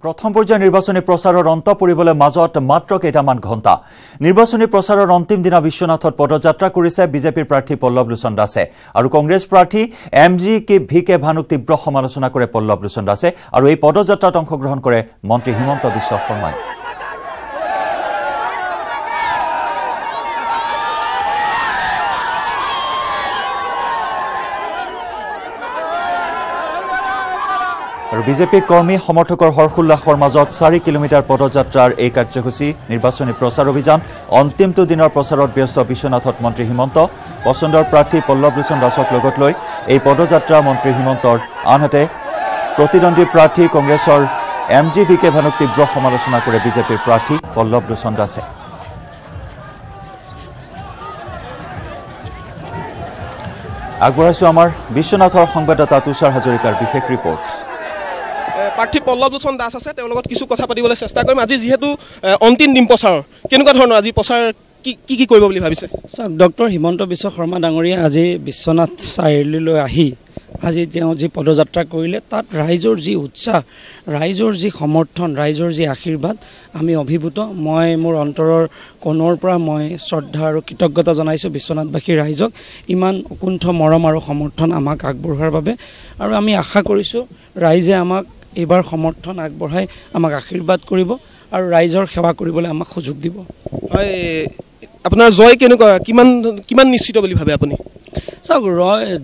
প্ৰথম পৰ্যায়ৰ নিৰ্বাচনী প্ৰচাৰৰ অন্ত পৰিবলৈ মাজত মাত্ৰ কেইটামান ঘণ্টা নিৰ্বাচনী প্ৰচাৰৰ অন্তিম দিনা বিশ্বনাথত পদযাত্ৰা কৰিছে বিজেপিৰ প্ৰাৰ্থী পল্লৱ লোচন দাসে আৰু কংগ্ৰেছ প্ৰাৰ্থী ভি.কে. ভানুক তীব্ৰ সমালোচনা কৰে পল্লৱ লোচন দাসে আৰু এই পদযাত্ৰাত অংশগ্ৰহণ কৰে মন্ত্ৰী হিমন্ত বিশ্ব শৰ্মাই আৰু বিজেপি কৰ্মী সমৰ্থকৰ হৰ্ষোল্লাসৰ মাজত 4 কিলোমিটাৰ পদযাত্ৰাৰ এই কাৰ্যসূচী নিৰ্বাচনী প্ৰচাৰ অভিযান অন্তিমটো দিনৰ প্ৰচাৰত ব্যস্ত বিশ্বনাথত মন্ত্ৰী হিমন্ত পছন্দৰ প্ৰাৰ্থী পল্লৱ লোচন দাসক লগত লৈ এই পদযাত্ৰা মন্ত্ৰী হিমন্তৰ আনহাতে প্ৰতিদ্বন্দ্বী প্ৰাৰ্থী কংগ্ৰেছৰ ভি.কে. ভানুক তীব্ৰ সমালোচনা কৰে বিজেপিৰ প্ৰাৰ্থী পল্লৱ লোচন দাসে আগবঢ়াইছো আমাৰ বিশ্বনাথৰ সংবাদদাতা তুষাৰ হাজৰিকাৰ বিশেষ ৰিপৰ্ট প্ৰাৰ্থী পল্লৱ লোচন দাস আছে তেওঁৰ লগত কিছু কথা পাতিবলৈ চেষ্টা কৰিম আজি যেহেতু অন্তিম দিন প্ৰচাৰৰ কেনেকুৱা ধৰণৰ আজি প্ৰচাৰ কি কৰিব বুলি ভাবিছে ডক্টৰ হিমন্ত বিশ্ব শৰ্মা ডাঙৰীয়া আজি বিশ্বনাথ চাৰিআলিলৈ আহি আজি তেওঁ যি পদযাত্ৰা কৰিলে তাত ৰাইজৰ যি উৎসাহ ৰাইজৰ যি সমৰ্থন ৰাইজৰ যি আশীৰ্বাদ আমি অভিভূত মই মোৰ অন্তৰৰ কোণৰ পৰা মই শ্ৰদ্ধা আৰু কৃতজ্ঞতা জনাইছোঁ বিশ্বনাথবাসী ৰাইজক ইমান অকুণ্ঠ মৰম আৰু সমৰ্থন আমাক আগবঢ়োৱাৰ বাবে আৰু আমি আশা কৰিছোঁ ৰাইজে আমাক এইবাৰ সমৰ্থন আগবঢ়াই আমাক আশীৰ্বাদ কৰিব আৰু ৰাইজৰ সেৱা কৰিবলৈ আমাক সুযোগ দিব হয় আপোনাৰ জয় কেনেকুৱা কিমান নিশ্চিত বুলি ভাবে আপুনি চাওক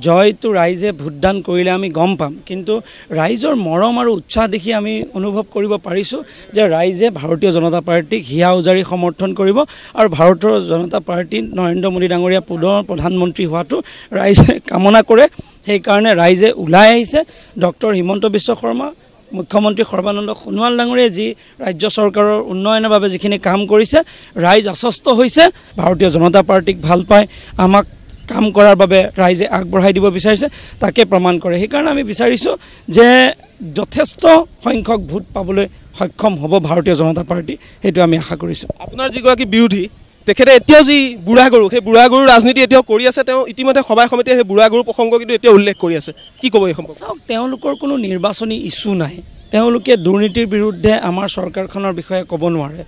জয়টো ৰাইজে ভোটদান কৰিলে আমি গম পাম কিন্তু ৰাইজৰ মৰম আৰু উৎসাহ দেখি আমি অনুভৱ কৰিব পাৰিছোঁ যে ৰাইজে ভাৰতীয় জনতা পাৰ্টীক হিয়া উজাৰি সমৰ্থন কৰিব আৰু ভাৰতৰ জনতা পাৰ্টী নৰেন্দ্ৰ মোদী ডাঙৰীয়া পুনৰ প্ৰধানমন্ত্ৰী হোৱাটো ৰাইজে কামনা কৰে সেইকাৰণে ৰাইজে ওলাই আহিছে ডক্টৰ হিমন্ত বিশ্ব শৰ্মা মুখ্যমন্ত্ৰী সৰ্বানন্দ সোণোৱাল ডাঙৰীয়ে যি ৰাজ্য চৰকাৰৰ উন্নয়নৰ বাবে যিখিনি কাম কৰিছে ৰাইজ আশ্বস্ত হৈছে ভাৰতীয় জনতা পাৰ্টীক ভাল পায় আমাক কাম কৰাৰ বাবে ৰাইজে আগবঢ়াই দিব বিচাৰিছে তাকে প্ৰমাণ কৰে সেইকাৰণে আমি বিচাৰিছোঁ যে যথেষ্ট সংখ্যক ভোট পাবলৈ সক্ষম হ'ব ভাৰতীয় জনতা পাৰ্টী সেইটো আমি আশা কৰিছোঁ আপোনাৰ যিগৰাকী বিৰোধী তেখেতে এতিয়াও যি বুঢ়া গৰু সেই বুঢ়া গৰুৰ ৰাজনীতি এতিয়াও কৰি আছে তেওঁ ইতিমধ্যে সভাই সমিতিয়ে সেই বুঢ়া গৰুৰ প্ৰসংগ কিন্তু এতিয়া উল্লেখ কৰি আছে কি ক'ব এই সম্পৰ্কে চাওক তেওঁলোকৰ কোনো নিৰ্বাচনী ইছ্যু নাই তেওঁলোকে দুৰ্নীতিৰ বিৰুদ্ধে আমাৰ চৰকাৰখনৰ বিষয়ে ক'ব নোৱাৰে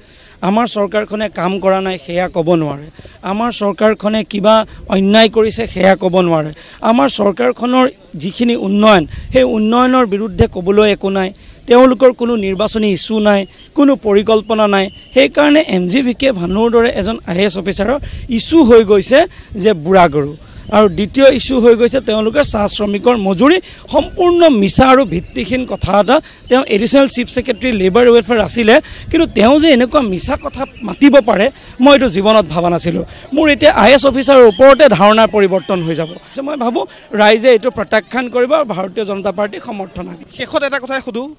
আমাৰ চৰকাৰখনে কাম কৰা নাই সেয়া ক'ব নোৱাৰে আমাৰ চৰকাৰখনে কিবা অন্যায় কৰিছে সেয়া ক'ব নোৱাৰে আমাৰ চৰকাৰখনৰ যিখিনি উন্নয়ন সেই উন্নয়নৰ বিৰুদ্ধে ক'বলৈ একো নাই তেওঁলোকৰ কোনো নিৰ্বাচনী ইছ্যু নাই কোনো পৰিকল্পনা নাই সেইকাৰণে ভি.কে. ভানুৰ দৰে এজন IAS অফিচাৰৰ ইছ্যু হৈ গৈছে যে বুঢ়া গৰু আৰু দ্বিতীয় ইছ্যু হৈ গৈছে তেওঁলোকৰ চাহ শ্ৰমিকৰ মজুৰি সম্পূৰ্ণ মিছা আৰু ভিত্তিহীন কথা এটা তেওঁ additional chief secretary labour welfare আছিলে কিন্তু তেওঁ যে এনেকুৱা মিছা কথা মাতিব পাৰে মই এইটো জীৱনত ভবা নাছিলোঁ মোৰ এতিয়া IAS অফিচাৰৰ ওপৰতে ধাৰণাৰ পৰিৱৰ্তন হৈ যাব মই ভাবোঁ ৰাইজে এইটো প্ৰত্যাখ্যান কৰিব আৰু ভাৰতীয় জনতা পাৰ্টীক সমৰ্থন আগবঢ়াব শেষত এটা কথাই সোধোঁ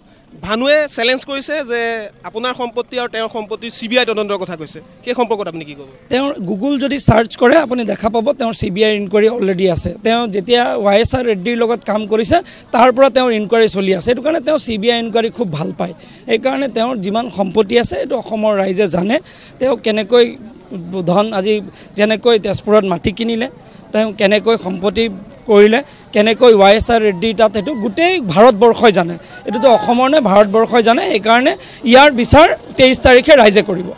ভানুৱে চেলেঞ্জ কৰিছে যে আপোনাৰ সম্পত্তি আৰু তেওঁৰ সম্পত্তি CBI তদন্তৰ কথা কৈছে সেই সম্পৰ্কত আপুনি কি ক'ব তেওঁৰ গুগল যদি চাৰ্চ কৰে আপুনি দেখা পাব তেওঁৰ CBI ইনকুৱাৰী অলৰেডি আছে তেওঁ যেতিয়া YSR ৰেড্ডিৰ লগত কাম কৰিছে তাৰ পৰা তেওঁৰ ইনকুৱাৰী চলি আছে সেইটো কাৰণে তেওঁ CBI ইনকুৱাৰী খুব ভাল পায় সেইকাৰণে তেওঁৰ যিমান সম্পত্তি আছে এইটো অসমৰ ৰাইজে জানে তেওঁ কেনেকৈ ধন আজি যেনেকৈ তেজপুৰত মাটি কিনিলে তেওঁ কেনেকৈ সম্পত্তি কৰিলে কেনেকৈ YSR ৰেড্ডিৰ তাত এইটো গোটেই ভাৰতবৰ্ষই জানে এইটোতো অসমৰ নে ভাৰতবৰ্ষই জানে সেইকাৰণে ইয়াৰ বিচাৰ 23 তাৰিখে ৰাইজে কৰিব